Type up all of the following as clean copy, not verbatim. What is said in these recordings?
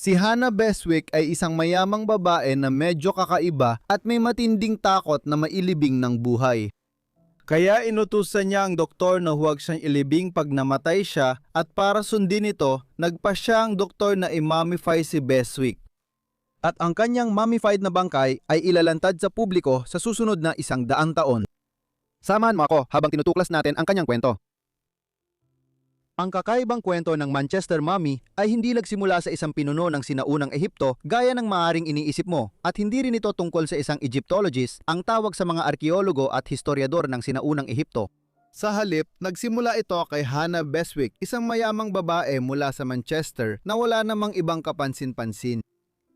Si Hannah Beswick ay isang mayamang babae na medyo kakaiba at may matinding takot na mailibing ng buhay. Kaya inutusan niya ang doktor na huwag siyang ilibing pag namatay siya at para sundin ito, nagpa siya ang doktor na i-mummify si Beswick. At ang kanyang mummified na bangkay ay ilalantad sa publiko sa susunod na 100 taon. Samahan mo ako habang tinutuklas natin ang kanyang kwento. Ang kakaibang kwento ng Manchester Mummy ay hindi nagsimula sa isang pinuno ng sinaunang Ehipto gaya ng maaring iniisip mo at hindi rin ito tungkol sa isang Egyptologist ang tawag sa mga arkeologo at historiador ng sinaunang Ehipto. Sa halip, nagsimula ito kay Hannah Beswick, isang mayamang babae mula sa Manchester na wala namang ibang kapansin-pansin.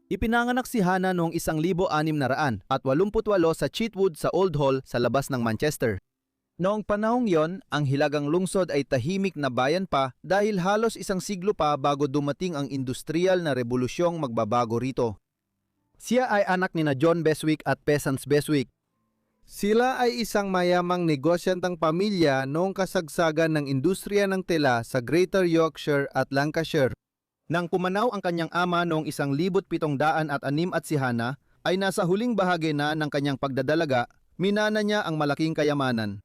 Ipinanganak si Hannah noong 1688 sa Chetwood sa Old Hall sa labas ng Manchester. Noong panahong yon, ang Hilagang Lungsod ay tahimik na bayan pa dahil halos isang siglo pa bago dumating ang industrial na rebolusyong magbabago rito. Siya ay anak ni John Beswick at Patience Beswick. Sila ay isang mayamang negosyantang pamilya noong kasagsagan ng industriya ng tela sa Greater Yorkshire at Lancashire. Nang pumanaw ang kanyang ama noong 1706 at si Hannah ay nasa huling bahagi na ng kanyang pagdadalaga, minana niya ang malaking kayamanan.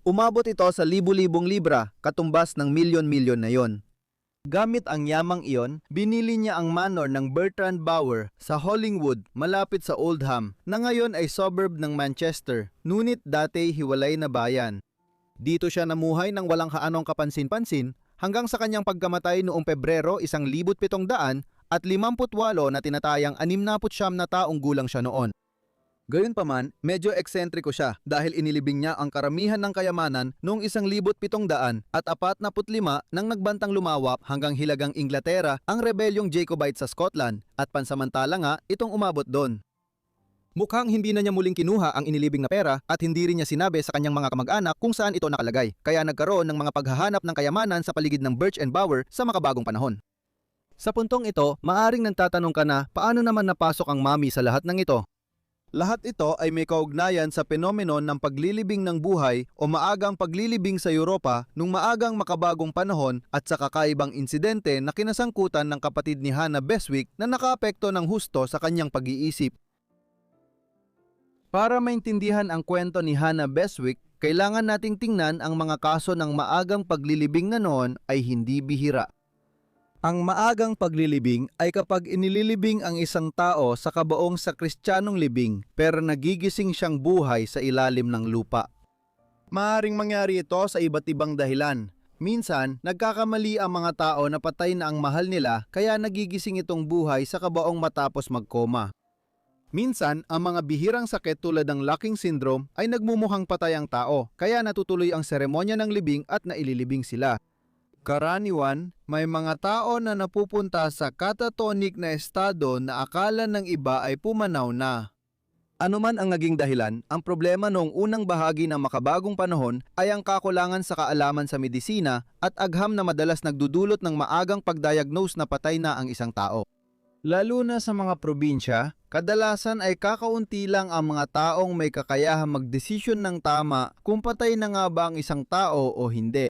Umabot ito sa libu-libong libra, katumbas ng milyon-milyon na yon. Gamit ang yamang iyon, binili niya ang manor ng Bertrand Bower sa Hollingwood, malapit sa Oldham, na ngayon ay suburb ng Manchester, ngunit dati hiwalay na bayan. Dito siya namuhay ng walang kaanong kapansin-pansin hanggang sa kanyang pagkamatay noong Pebrero 1758 na tinatayang 69 na taong gulang siya noon. Gayunpaman, medyo eksentriko siya dahil inilibing niya ang karamihan ng kayamanan noong 1745 nang nagbantang lumawak hanggang Hilagang Inglaterra ang rebelyong Jacobite sa Scotland at pansamantala nga itong umabot doon. Mukhang hindi na niya muling kinuha ang inilibing na pera at hindi rin niya sinabi sa kanyang mga kamag-anak kung saan ito nakalagay, kaya nagkaroon ng mga paghahanap ng kayamanan sa paligid ng Birch and Bower sa makabagong panahon. Sa puntong ito, maaring nagtatanong ka na paano naman napasok ang mami sa lahat ng ito? Lahat ito ay may kaugnayan sa penomenon ng paglilibing ng buhay o maagang paglilibing sa Europa nung maagang makabagong panahon at sa kakaibang insidente na kinasangkutan ng kapatid ni Hannah Beswick na nakaapekto ng husto sa kanyang pag-iisip. Para maintindihan ang kwento ni Hannah Beswick, kailangan nating tingnan ang mga kaso ng maagang paglilibing na noon ay hindi bihira. Ang maagang paglilibing ay kapag inililibing ang isang tao sa kabaong sa Kristiyanong libing pero nagigising siyang buhay sa ilalim ng lupa. Maaaring mangyari ito sa iba't ibang dahilan. Minsan, nagkakamali ang mga tao na patay na ang mahal nila kaya nagigising itong buhay sa kabaong matapos magkoma. Minsan, ang mga bihirang sakit tulad ng locking syndrome ay nagmumukhang patay ang tao kaya natutuloy ang seremonya ng libing at naililibing sila. Karaniwan, may mga tao na napupunta sa catatonic na estado na akala ng iba ay pumanaw na. Ano man ang naging dahilan, ang problema noong unang bahagi ng makabagong panahon ay ang kakulangan sa kaalaman sa medisina at agham na madalas nagdudulot ng maagang pagdiagnose na patay na ang isang tao. Lalo na sa mga probinsya, kadalasan ay kakaunti lang ang mga taong may kakayahang magdesisyon ng tama kung patay na nga ba ang isang tao o hindi.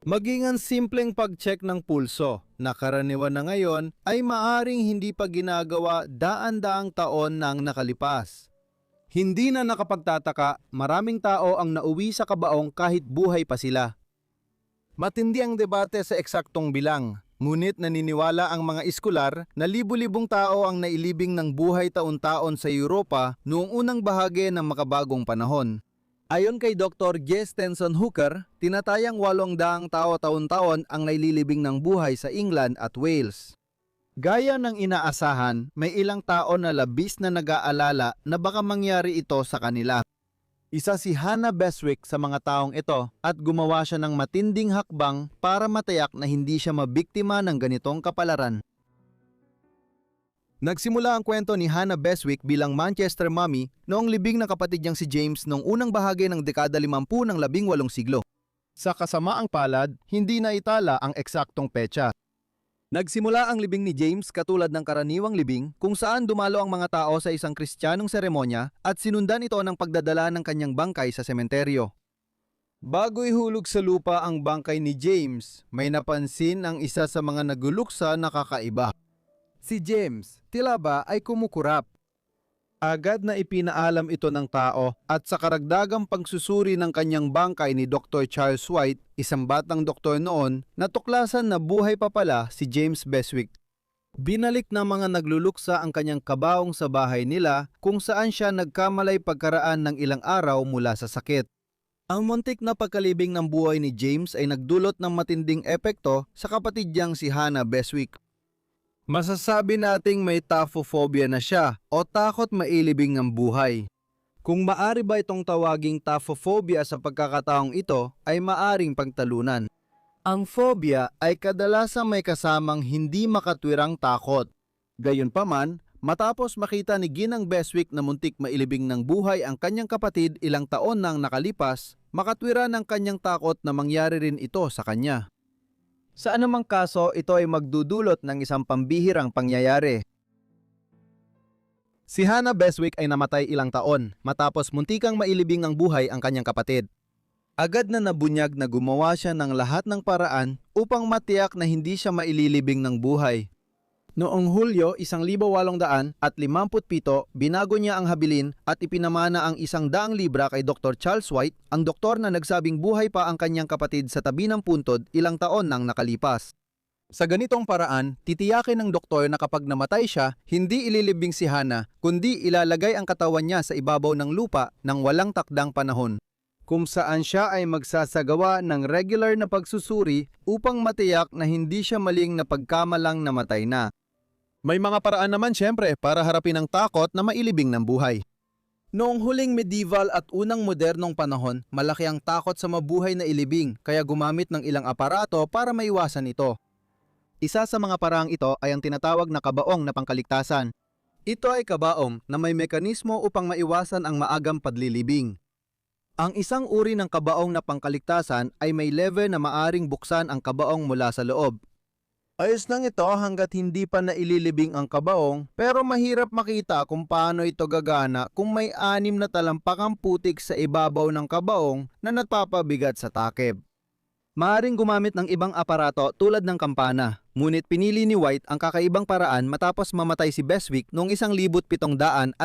Maging ang simpleng pag-check ng pulso na karaniwan na ngayon ay maaring hindi pa ginagawa daan-daang taon nang nakalipas. Hindi na nakapagtataka, maraming tao ang nauwi sa kabaong kahit buhay pa sila. Matindi ang debate sa eksaktong bilang, ngunit naniniwala ang mga iskolar na libu-libong tao ang nailibing ng buhay taon-taon sa Europa noong unang bahagi ng makabagong panahon. Ayon kay Dr. J. Stenson Hooker, tinatayang 800 tao taon-taon ang naililibing ng buhay sa England at Wales. Gaya ng inaasahan, may ilang tao na labis na nag-aalala na baka mangyari ito sa kanila. Isa si Hannah Beswick sa mga taong ito at gumawa siya ng matinding hakbang para matayak na hindi siya mabiktima ng ganitong kapalaran. Nagsimula ang kwento ni Hannah Beswick bilang Manchester Mummy noong libing ng kapatid niyang si James noong unang bahagi ng dekada 50 ng 18 siglo. Sa kasamaang palad, hindi na itala ang eksaktong petsa. Nagsimula ang libing ni James katulad ng karaniwang libing kung saan dumalo ang mga tao sa isang Kristiyanong seremonya at sinundan ito ng pagdadala ng kanyang bangkay sa sementeryo. Bago ihulog sa lupa ang bangkay ni James, may napansin ang isa sa mga naguluksa na kakaiba. Si James, tila ba ay kumukurap. Agad na ipinaalam ito ng tao at sa karagdagang pagsusuri ng kanyang bangkay ni Dr. Charles White, isang batang doktor noon, natuklasan na buhay pa pala si James Beswick. Binalik ng mga nagluluksa ang kanyang kabaong sa bahay nila kung saan siya nagkamalay pagkaraan ng ilang araw mula sa sakit. Ang muntik na pagkalibing ng buhay ni James ay nagdulot ng matinding epekto sa kapatid niyang si Hannah Beswick. Masasabi nating may taphophobia na siya o takot mailibing ng buhay. Kung maari ba itong tawaging taphophobia sa pagkakataong ito ay maaring pagtalunan. Ang phobia ay kadalasang may kasamang hindi makatwirang takot. Gayunpaman, matapos makita ni Ginang Beswick na muntik mailibing ng buhay ang kanyang kapatid ilang taon nang nakalipas, makatwira ng kanyang takot na mangyari rin ito sa kanya. Sa anumang kaso, ito ay magdudulot ng isang pambihirang pangyayari. Si Hannah Beswick ay namatay ilang taon matapos muntikang mailibing ng buhay ang kanyang kapatid. Agad na nabunyag na gumawa siya ng lahat ng paraan upang matiyak na hindi siya maililibing ng buhay. Noong Hulyo 1857, binago niya ang habilin at ipinamana ang 100 libra kay Dr. Charles White, ang doktor na nagsabing buhay pa ang kanyang kapatid sa tabi ng puntod ilang taon nang nakalipas. Sa ganitong paraan, titiyakin ng doktor na kapag namatay siya, hindi ililibing si Hannah, kundi ilalagay ang katawan niya sa ibabaw ng lupa ng walang takdang panahon, kung saan siya ay magsasagawa ng regular na pagsusuri upang matiyak na hindi siya maling napagkamalang namatay na. May mga paraan naman siyempre para harapin ang takot na mailibing ng buhay. Noong huling medieval at unang modernong panahon, malaki ang takot sa mabuhay na ilibing kaya gumamit ng ilang aparato para maiwasan ito. Isa sa mga paraang ito ay ang tinatawag na kabaong na pangkaligtasan. Ito ay kabaong na may mekanismo upang maiwasan ang maagang padlilibing. Ang isang uri ng kabaong na pangkaligtasan ay may lever na maaring buksan ang kabaong mula sa loob. Ayos lang ito hanggat hindi pa naililibing ang kabaong, pero mahirap makita kung paano ito gagana kung may 6 na talampakang putik sa ibabaw ng kabaong na nagpapabigat sa takip. Maaring gumamit ng ibang aparato tulad ng kampana, ngunit pinili ni White ang kakaibang paraan matapos mamatay si Beswick noong 1758.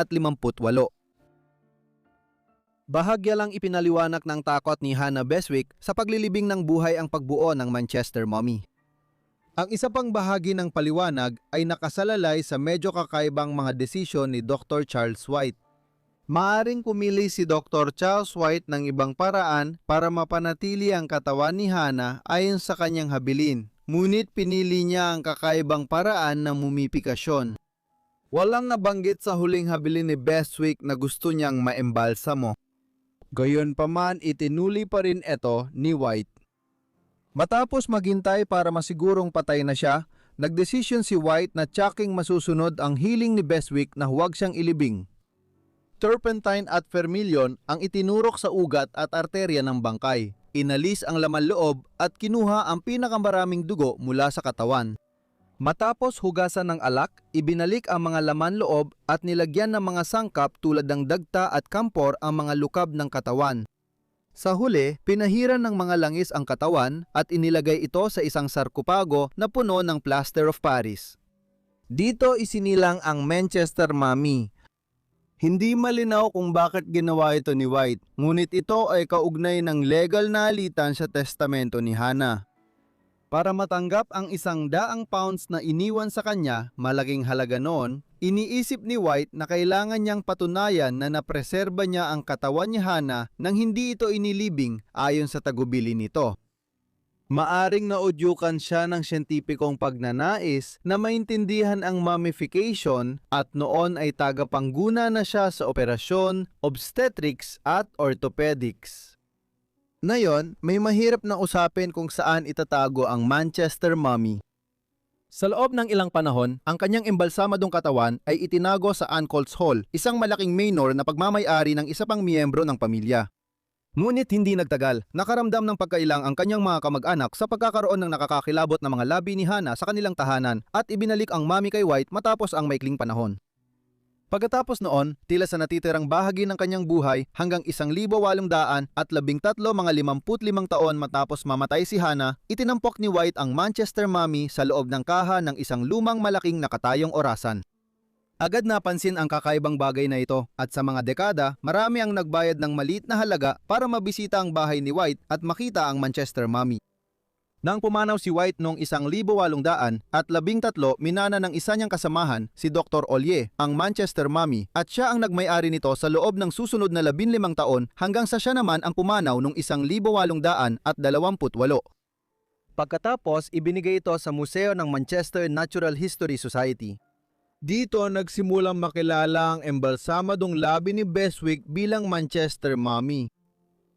Bahagya lang ipinaliwanag ng takot ni Hannah Beswick sa paglilibing ng buhay ang pagbuo ng Manchester Mummy. Ang isa pang bahagi ng paliwanag ay nakasalalay sa medyo kakaibang mga desisyon ni Dr. Charles White. Maaring pumili si Dr. Charles White ng ibang paraan para mapanatili ang katawan ni Hannah ayon sa kanyang habilin, ngunit pinili niya ang kakaibang paraan ng mumipikasyon. Walang nabanggit sa huling habilin ni Beswick na gusto niyang maembalsamo. Gayunpaman, itinuli pa rin ito ni White. Matapos maghintay para masigurong patay na siya, nagdesisyon si White na tsaking masusunod ang hiling ni Beswick na huwag siyang ilibing. Turpentine at vermilion ang itinurok sa ugat at arterya ng bangkay. Inalis ang laman loob at kinuha ang pinakamaraming dugo mula sa katawan. Matapos hugasan ng alak, ibinalik ang mga laman loob at nilagyan ng mga sangkap tulad ng dagta at kampor ang mga lukab ng katawan. Sa huli, pinahiran ng mga langis ang katawan at inilagay ito sa isang sarkopago na puno ng plaster of Paris. Dito isinilang ang Manchester Mummy. Hindi malinaw kung bakit ginawa ito ni White, ngunit ito ay kaugnay ng legal na alitan sa testamento ni Hannah. Para matanggap ang 100 pounds na iniwan sa kanya, malaking halaga noon, iniisip ni White na kailangan niyang patunayan na napreserba niya ang katawan ni Hannah nang hindi ito inilibing ayon sa tagubili nito. Maaring naudyukan siya ng siyentipikong pagnanais na maintindihan ang mummification at noon ay tagapangguna na siya sa operasyon, obstetrics at orthopedics. Ngayon, may mahirap na usapin kung saan itatago ang Manchester Mummy. Sa loob ng ilang panahon, ang kanyang embalsamadong katawan ay itinago sa Ancolts Hall, isang malaking manor na pagmamay-ari ng isa pang miyembro ng pamilya. Ngunit hindi nagtagal, nakaramdam ng pagkailang ang kanyang mga kamag-anak sa pagkakaroon ng nakakakilabot na mga labi ni Hannah sa kanilang tahanan at ibinalik ang mummy kay White matapos ang maikling panahon. Pagkatapos noon, tila sa natitirang bahagi ng kanyang buhay hanggang 1,813 mga 55 taon matapos mamatay si Hannah, itinampok ni White ang Manchester Mummy sa loob ng kaha ng isang lumang malaking nakatayong orasan. Agad napansin ang kakaibang bagay na ito at sa mga dekada, marami ang nagbayad ng maliit na halaga para mabisita ang bahay ni White at makita ang Manchester Mummy. Nang pumanaw si White noong 1,813, minana ng isa niyang kasamahan, si Dr. Ollier, ang Manchester Mummy, at siya ang nagmay-ari nito sa loob ng susunod na 15 taon hanggang sa siya naman ang pumanaw noong 1,828. Pagkatapos, ibinigay ito sa museo ng Manchester Natural History Society. Dito nagsimulang makilala ang embalsamadong labi ni Beswick bilang Manchester Mummy.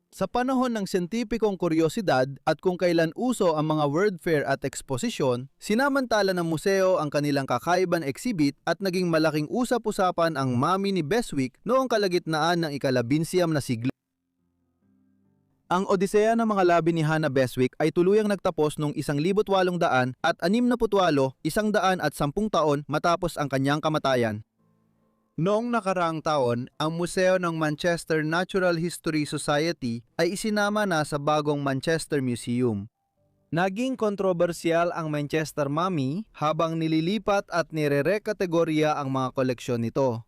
Sa panahon ng siyentipikong kuryosidad at kung kailan uso ang mga word fair at eksposisyon, sinamantala ng museo ang kanilang kakaiban exhibit at naging malaking usap-usapan ang mummy ni Beswick noong kalagitnaan ng ika-19 na siglo. Ang Odiseya ng mga labi ni Hannah Beswick ay tuluyang nagtapos noong 1,868, 110 taon matapos ang kanyang kamatayan. Noong nakaraang taon, ang Museo ng Manchester Natural History Society ay isinama na sa bagong Manchester Museum. Naging kontrobersyal ang Manchester Mummy habang nililipat at nirere-kategorya ang mga koleksyon nito.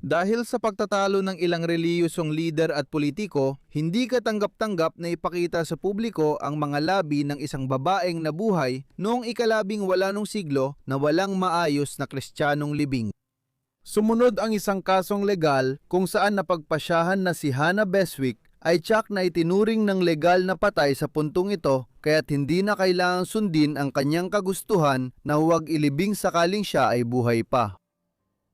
Dahil sa pagtatalo ng ilang reliyosong lider at politiko, hindi katanggap-tanggap na ipakita sa publiko ang mga labi ng isang babaeng nabuhay noong ika-18 siglo na walang maayos na Kristiyanong libing. Sumunod ang isang kasong legal kung saan napagpasyahan na si Hannah Beswick ay tiyak na itinuring ng legal na patay sa puntong ito kaya't hindi na kailangang sundin ang kanyang kagustuhan na huwag ilibing sakaling siya ay buhay pa.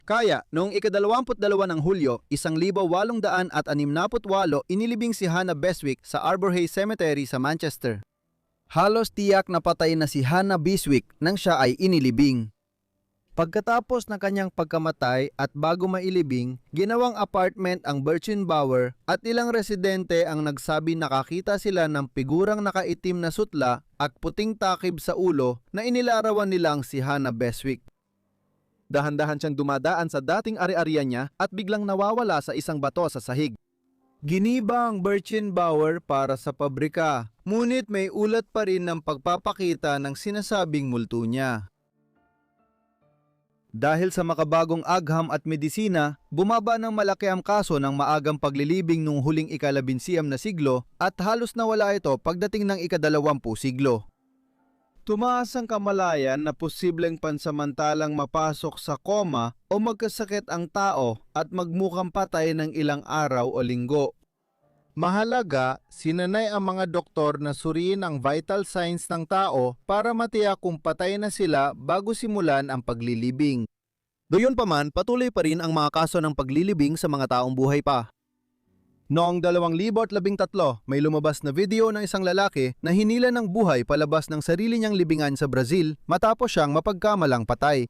Kaya, noong ika-22 ng Hulyo, 1,868, inilibing si Hannah Beswick sa Arbor Hay Cemetery sa Manchester. Halos tiyak na patay na si Hannah Beswick nang siya ay inilibing. Pagkatapos ng kanyang pagkamatay at bago mailibing, ginawang apartment ang Birchin Bower at ilang residente ang nagsabi nakakita sila ng figurang nakaitim na sutla at puting takib sa ulo na inilarawan nilang si Hannah Beswick. Dahan-dahan siyang dumadaan sa dating ari-arian niya at biglang nawawala sa isang bato sa sahig. Giniba ang Birchin Bower para sa pabrika, ngunit may ulat pa rin ng pagpapakita ng sinasabing multo niya. Dahil sa makabagong agham at medisina, bumaba ng malaki ang kaso ng maagang paglilibing nung huling ika-19 na siglo at halos nawala ito pagdating ng ika-20 siglo. Tumaas ang kamalayan na posibleng pansamantalang mapasok sa koma o magkasakit ang tao at magmukhang patay ng ilang araw o linggo. Mahalaga, sinanay ang mga doktor na suriin ang vital signs ng tao para matiyak kung patay na sila bago simulan ang paglilibing. Gayunpaman, patuloy pa rin ang mga kaso ng paglilibing sa mga taong buhay pa. Noong 2013, may lumabas na video ng isang lalaki na hinila ng buhay palabas ng sarili niyang libingan sa Brazil matapos siyang mapagkamalang patay.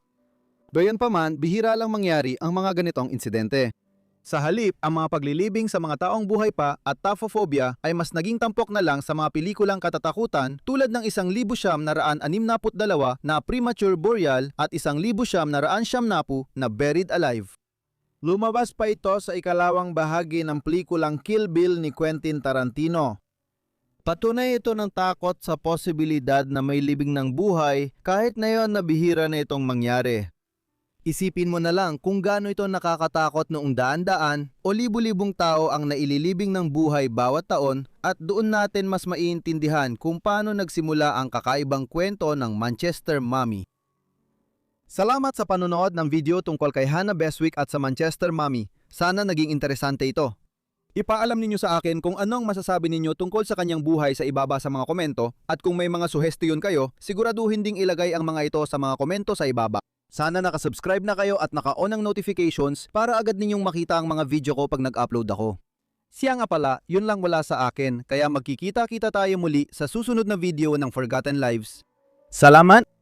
Gayunpaman, bihira lang mangyari ang mga ganitong insidente. Sa halip, ang mga paglilibing sa mga taong buhay pa at taphophobia ay mas naging tampok na lang sa mga pelikulang katatakutan tulad ng 1,962 na Premature Burial at 1,960 na Buried Alive. Lumabas pa ito sa ikalawang bahagi ng pelikulang Kill Bill ni Quentin Tarantino. Patunay ito ng takot sa posibilidad na may libing ng buhay kahit na yon na bihira na itong mangyari. Isipin mo na lang kung gaano ito nakakatakot noong daan-daan o libu-libong tao ang naililibing ng buhay bawat taon at doon natin mas maiintindihan kung paano nagsimula ang kakaibang kwento ng Manchester Mummy. Salamat sa panonood ng video tungkol kay Hannah Beswick at sa Manchester Mummy. Sana naging interesante ito. Ipaalam ninyo sa akin kung anong masasabi ninyo tungkol sa kanyang buhay sa ibaba sa mga komento at kung may mga suhestiyon kayo, siguraduhin ding ilagay ang mga ito sa mga komento sa ibaba. Sana nakasubscribe na kayo at naka-on ang notifications para agad ninyong makita ang mga video ko pag nag-upload ako. Siya nga pala, yun lang wala sa akin, kaya magkikita-kita tayo muli sa susunod na video ng Forgotten Lives. Salamat!